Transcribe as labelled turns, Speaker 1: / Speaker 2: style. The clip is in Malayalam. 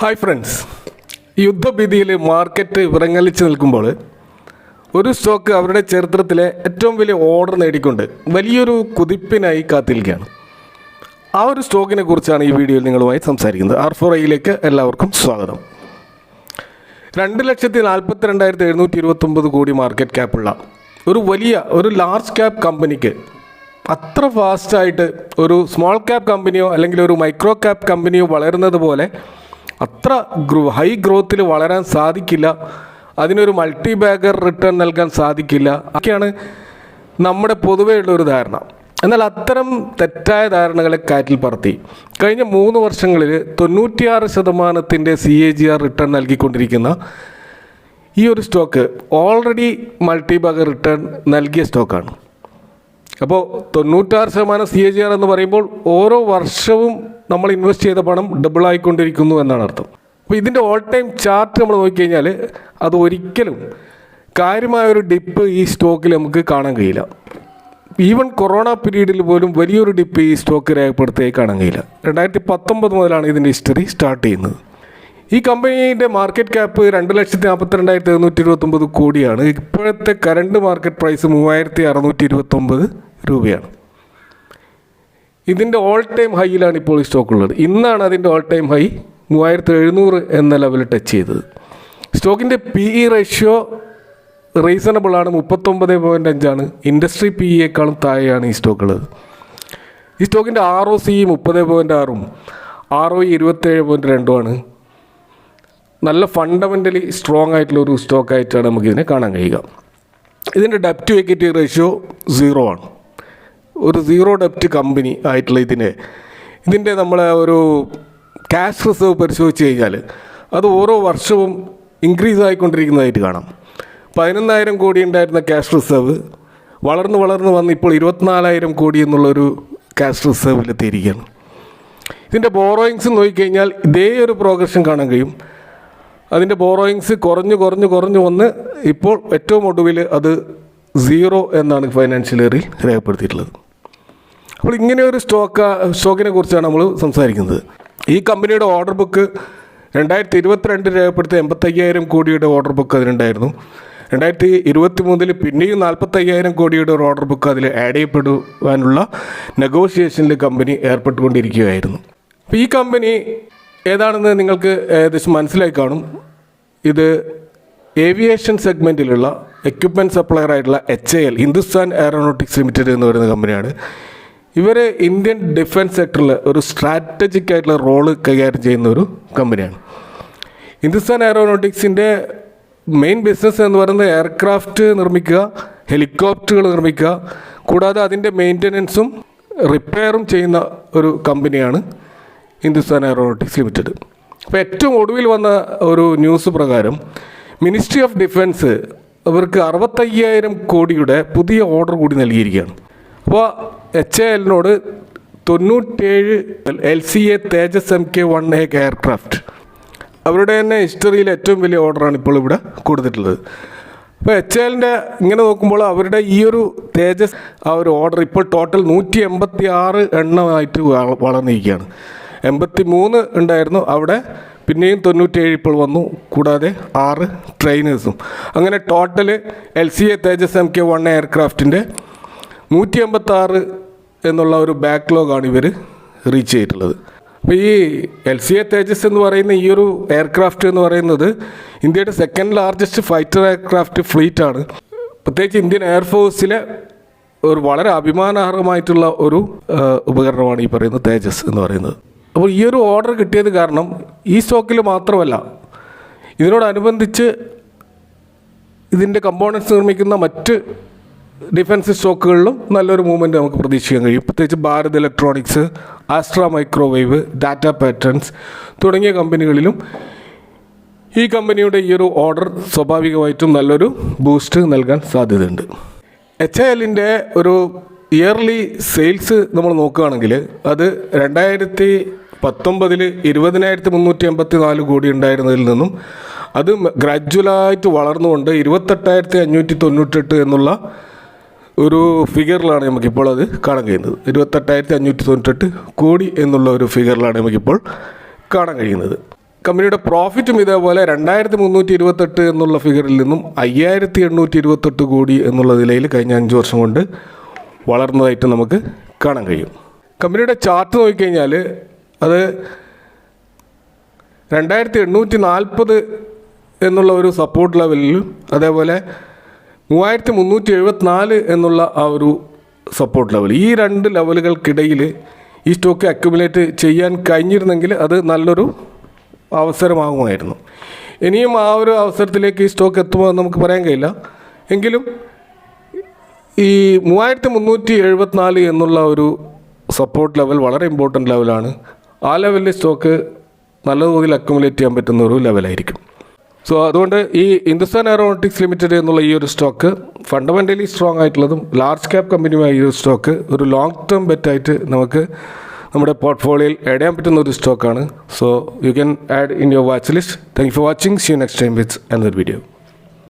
Speaker 1: ഹായ് ഫ്രണ്ട്സ്, യുദ്ധഭീതിയിൽ മാർക്കറ്റ് വിറങ്ങലിച്ച് നിൽക്കുമ്പോൾ ഒരു സ്റ്റോക്ക് അവരുടെ ചരിത്രത്തിലെ ഏറ്റവും വലിയ ഓർഡർ നേടിക്കൊണ്ട് വലിയൊരു കുതിപ്പിനായി കാത്തിരിക്കുകയാണ്. ആ ഒരു സ്റ്റോക്കിനെ കുറിച്ചാണ് ഈ വീഡിയോയിൽ നിങ്ങളുമായി സംസാരിക്കുന്നത്. R4iയിലേക്ക് എല്ലാവർക്കും സ്വാഗതം. 2,42,729 കോടി മാർക്കറ്റ് ക്യാപ്പുള്ള ഒരു ലാർജ് ക്യാപ്പ് കമ്പനിക്ക് അത്ര ഫാസ്റ്റായിട്ട് ഒരു സ്മോൾ ക്യാപ്പ് കമ്പനിയോ അല്ലെങ്കിൽ ഒരു മൈക്രോ ക്യാപ്പ് കമ്പനിയോ വളരുന്നത് പോലെ അത്ര ഹൈ ഗ്രോത്തിൽ വളരാൻ സാധിക്കില്ല. അതിനൊരു മൾട്ടി ബാഗർ റിട്ടേൺ നൽകാൻ സാധിക്കില്ല. ഒക്കെയാണ് നമ്മുടെ പൊതുവെയുള്ളൊരു ധാരണ. എന്നാൽ അത്തരം തെറ്റായ ധാരണകളെ കാറ്റിൽ പറത്തി കഴിഞ്ഞ 3 വർഷങ്ങളിൽ 96% CAGR റിട്ടേൺ നൽകിക്കൊണ്ടിരിക്കുന്ന ഈ ഒരു stock already multi bagger return നൽകിയ സ്റ്റോക്കാണ്. അപ്പോൾ 96% CAGR എന്ന് പറയുമ്പോൾ ഓരോ വർഷവും നമ്മൾ ഇൻവെസ്റ്റ് ചെയ്ത പണം ഡബിൾ ആയിക്കൊണ്ടിരിക്കുന്നു എന്നാണ് അർത്ഥം. അപ്പോൾ ഇതിൻ്റെ ഓൾ ടൈം ചാർട്ട് നമ്മൾ നോക്കിക്കഴിഞ്ഞാൽ അത് ഒരിക്കലും കാര്യമായൊരു ഡിപ്പ് ഈ സ്റ്റോക്കിൽ നമുക്ക് കാണാൻ കഴിയില്ല. ഈവൻ കൊറോണ പീരീഡിൽ പോലും വലിയൊരു ഡിപ്പ് ഈ സ്റ്റോക്ക് രേഖപ്പെടുത്തിയായി കാണാൻ കഴിയില്ല. 2019 മുതലാണ് ഇതിൻ്റെ ഹിസ്റ്ററി സ്റ്റാർട്ട് ചെയ്യുന്നത്. ഈ കമ്പനിയുടെ മാർക്കറ്റ് ക്യാപ്പ് 2,42,729 കോടിയാണ്. ഇപ്പോഴത്തെ കറണ്ട് മാർക്കറ്റ് പ്രൈസ് 3,629 രൂപയാണ്. ഇതിൻ്റെ ഓൾ ടൈം ഹൈയിലാണ് ഇപ്പോൾ ഈ സ്റ്റോക്ക് ഉള്ളത്. ഇന്നാണ് അതിൻ്റെ ഓൾ ടൈം ഹൈ 3,700 എന്ന ലെവലിൽ ടച്ച് ചെയ്തത്. സ്റ്റോക്കിൻ്റെ PE റേഷ്യോ റീസണബിളാണ്, 39.5 ഇൻഡസ്ട്രി PEയേക്കാളും താഴെയാണ് ഈ സ്റ്റോക്കുള്ളത്. ഈ സ്റ്റോക്കിൻ്റെ ROCE 30.6 ROE 27.2 നല്ല ഫണ്ടമെൻ്റലി സ്ട്രോങ് ആയിട്ടുള്ളൊരു സ്റ്റോക്കായിട്ടാണ് നമുക്കിതിനെ കാണാൻ കഴിയുക. ഇതിൻ്റെ ഡെപ്റ്റ് ടു ഇക്വിറ്റി റേഷ്യോ 0 ആണ്. ഒരു സീറോ ഡെപ്റ്റ് കമ്പനി ആയിട്ടുള്ള ഇതിൻ്റെ നമ്മളെ ഒരു ക്യാഷ് റിസർവ് പരിശോധിച്ച് കഴിഞ്ഞാൽ അത് ഓരോ വർഷവും ഇൻക്രീസ് ആയിക്കൊണ്ടിരിക്കുന്നതായിട്ട് കാണാം. 11,000 കോടി ഉണ്ടായിരുന്ന ക്യാഷ് റിസർവ് വളർന്ന് വന്ന് ഇപ്പോൾ 24,000 കോടി എന്നുള്ളൊരു ക്യാഷ് റിസർവിലെത്തിയിരിക്കുകയാണ്. ഇതിൻ്റെ ബോറോയിങ്സ് നോക്കിക്കഴിഞ്ഞാൽ ഇതേ ഒരു പ്രോഗ്രഷൻ കാണാൻ കഴിയും. അതിൻ്റെ ബോറോയിങ്സ് കുറഞ്ഞു വന്ന് ഇപ്പോൾ ഏറ്റവും ഒടുവിൽ അത് 0 എന്നാണ് ഫൈനാൻഷ്യൽ ഇയറിൽ രേഖപ്പെടുത്തിയിട്ടുള്ളത്. അപ്പോൾ ഇങ്ങനെ ഒരു സ്റ്റോക്കിനെ കുറിച്ചാണ് നമ്മൾ സംസാരിക്കുന്നത്. ഈ കമ്പനിയുടെ ഓർഡർ ബുക്ക് 2022 രേഖപ്പെടുത്തിയ 85,000 കോടിയുടെ ഓർഡർ ബുക്ക് അതിനുണ്ടായിരുന്നു. 2023 പിന്നെയും 45,000 കോടിയുടെ ഒരു ഓർഡർ ബുക്ക് അതിൽ ആഡ് ചെയ്യപ്പെടുവാനുള്ള നെഗോഷിയേഷനിൽ കമ്പനി ഏർപ്പെട്ടുകൊണ്ടിരിക്കുകയായിരുന്നു. അപ്പോൾ ഈ കമ്പനി ഏതാണെന്ന് നിങ്ങൾക്ക് ഏകദേശം മനസ്സിലായി കാണും. ഇത് ഏവിയേഷൻ സെഗ്മെൻറ്റിലുള്ള എക്യുപ്മെൻറ്റ് സപ്ലയർ ആയിട്ടുള്ള HAL ഹിന്ദുസ്ഥാൻ എയറോനോട്ടിക്സ് ലിമിറ്റഡ് എന്ന് പറയുന്ന കമ്പനിയാണ്. ഇവർ ഇന്ത്യൻ ഡിഫൻസ് സെക്ടറിൽ ഒരു സ്ട്രാറ്റജിക് ആയിട്ടുള്ള റോള് കൈകാര്യം ചെയ്യുന്ന ഒരു കമ്പനിയാണ്. ഹിന്ദുസ്ഥാൻ എയറോനോട്ടിക്സിൻ്റെ മെയിൻ ബിസിനസ് എന്ന് പറയുന്നത് എയർക്രാഫ്റ്റ് നിർമ്മിക്കുക, ഹെലികോപ്റ്ററുകൾ നിർമ്മിക്കുക, കൂടാതെ അതിൻ്റെ മെയിൻ്റനൻസും റിപ്പയറും ചെയ്യുന്ന ഒരു കമ്പനിയാണ് ഹിന്ദുസ്ഥാൻ എയറോനോട്ടിക്സ് ലിമിറ്റഡ്. അപ്പോൾ ഏറ്റവും ഒടുവിൽ വന്ന ഒരു ന്യൂസ് പ്രകാരം മിനിസ്ട്രി ഓഫ് ഡിഫൻസ് അവർക്ക് 65,000 കോടിയുടെ പുതിയ ഓർഡർ കൂടി നൽകിയിരിക്കുകയാണ്. അപ്പോൾ HALനോട് 97 LCA തേജസ് Mk-1A എയർക്രാഫ്റ്റ് അവരുടെ തന്നെ ഹിസ്റ്ററിയിലെ ഏറ്റവും വലിയ ഓർഡറാണ് ഇപ്പോൾ ഇവിടെ കൊടുത്തിട്ടുള്ളത്. അപ്പോൾ HALൻ്റെ ഇങ്ങനെ നോക്കുമ്പോൾ അവരുടെ ഈ ഒരു തേജസ് ആ ഒരു ഓർഡർ ഇപ്പോൾ ടോട്ടൽ 186 എണ്ണമായിട്ട് വളർന്നിരിക്കുകയാണ്. 83 ഉണ്ടായിരുന്നു, അവിടെ പിന്നെയും 97 ഇപ്പോൾ വന്നു, കൂടാതെ 6 ട്രെയിനേഴ്സും. അങ്ങനെ ടോട്ടൽ LCA തേജസ് Mk-1A എയർക്രാഫ്റ്റിൻ്റെ 186 എന്നുള്ള ഒരു ബാക്ക്ലോഗാണ് ഇവർ റീച്ച് ചെയ്തിട്ടുള്ളത്. അപ്പോൾ ഈ LCA തേജസ് എന്ന് പറയുന്ന ഈ ഒരു എയർക്രാഫ്റ്റ് എന്ന് പറയുന്നത് ഇന്ത്യയുടെ സെക്കൻഡ് ലാർജസ്റ്റ് ഫൈറ്റർ എയർക്രാഫ്റ്റ് ഫ്ലീറ്റാണ്. പ്രത്യേകിച്ച് ഇന്ത്യൻ എയർഫോഴ്സിലെ ഒരു വളരെ അഭിമാനാർഹമായിട്ടുള്ള ഒരു ഉപകരണമാണ് ഈ പറയുന്ന തേജസ് എന്ന് പറയുന്നത്. അപ്പോൾ ഈ ഒരു ഓർഡർ കിട്ടിയത് കാരണം ഈ സ്റ്റോക്കിൽ മാത്രമല്ല, ഇതിനോടനുബന്ധിച്ച് ഇതിൻ്റെ കമ്പോണൻസ് നിർമ്മിക്കുന്ന മറ്റ് ഡിഫൻസ് സ്റ്റോക്കുകളിലും നല്ലൊരു മൂവ്മെൻറ്റ് നമുക്ക് പ്രതീക്ഷിക്കാൻ കഴിയും. പ്രത്യേകിച്ച് Bharat electronics, Astra microwave, Tata patterns തുടങ്ങിയ കമ്പനികളിലും ഈ കമ്പനിയുടെ ഈ ഒരു ഓർഡർ സ്വാഭാവികമായിട്ടും നല്ലൊരു ബൂസ്റ്റ് നൽകാൻ സാധ്യതയുണ്ട്. HALൻ്റെ ഒരു ഇയർലി സെയിൽസ് നമ്മൾ നോക്കുകയാണെങ്കിൽ അത് 2019 20,384 കോടി ഉണ്ടായിരുന്നതിൽ നിന്നും അത് ഗ്രാജുവലായിട്ട് വളർന്നുകൊണ്ട് 28,598 എന്നുള്ള ഒരു ഫിഗറിലാണ് നമുക്കിപ്പോൾ അത് കാണാൻ കഴിയുന്നത്. 28,598 കോടി എന്നുള്ള ഒരു ഫിഗറിലാണ് നമുക്കിപ്പോൾ കാണാൻ കഴിയുന്നത്. കമ്പനിയുടെ പ്രോഫിറ്റും ഇതേപോലെ 2328 എന്നുള്ള ഫിഗറിൽ നിന്നും 5828 കോടി എന്നുള്ള നിലയിൽ കഴിഞ്ഞ 5 വർഷം കൊണ്ട് വളർന്നതായിട്ട് നമുക്ക് കാണാൻ കഴിയും. കമ്പനിയുടെ ചാർട്ട് നോക്കിക്കഴിഞ്ഞാൽ അത് 2840 എന്നുള്ള ഒരു സപ്പോർട്ട് ലെവലിലും അതേപോലെ 3374 എന്നുള്ള ആ ഒരു സപ്പോർട്ട് ലെവൽ, ഈ 2 ലെവലുകൾക്കിടയിൽ ഈ സ്റ്റോക്ക് അക്യുമുലേറ്റ് ചെയ്യാൻ കഴിഞ്ഞിരുന്നെങ്കിൽ അത് നല്ലൊരു അവസരമാകുമായിരുന്നു. ഇനിയും ആ ഒരു അവസരത്തിലേക്ക് ഈ സ്റ്റോക്ക് എത്തുമോ എന്ന് നമുക്ക് പറയാൻ കഴിയില്ല. എങ്കിലും ഈ 3374 എന്നുള്ള ഒരു സപ്പോർട്ട് ലെവൽ വളരെ ഇമ്പോർട്ടൻ്റ് ലെവലാണ്. ആ ലെവലിൽ സ്റ്റോക്ക് നല്ല തോതിൽ അക്യുമുലേറ്റ് ചെയ്യാൻ പറ്റുന്ന ഒരു ലെവലായിരിക്കും. സോ അതുകൊണ്ട് ഈ ഹിന്ദുസ്ഥാൻ എയറോനോട്ടിക്സ് ലിമിറ്റഡ് എന്നുള്ള ഈ ഒരു സ്റ്റോക്ക് ഫണ്ടമെൻ്റലി സ്ട്രോങ് ആയിട്ടുള്ളതും ലാർജ് ക്യാപ് കമ്പനിയുമായ ഈ ഒരു സ്റ്റോക്ക് ഒരു ലോങ് ടേം ബെറ്റായിട്ട് നമുക്ക് നമ്മുടെ പോർട്ട്ഫോളിയോയിൽ ആഡ് ചെയ്യാൻ പറ്റുന്ന ഒരു സ്റ്റോക്കാണ്. So you can add in your watch list. Thank you for watching. See you next time with another video.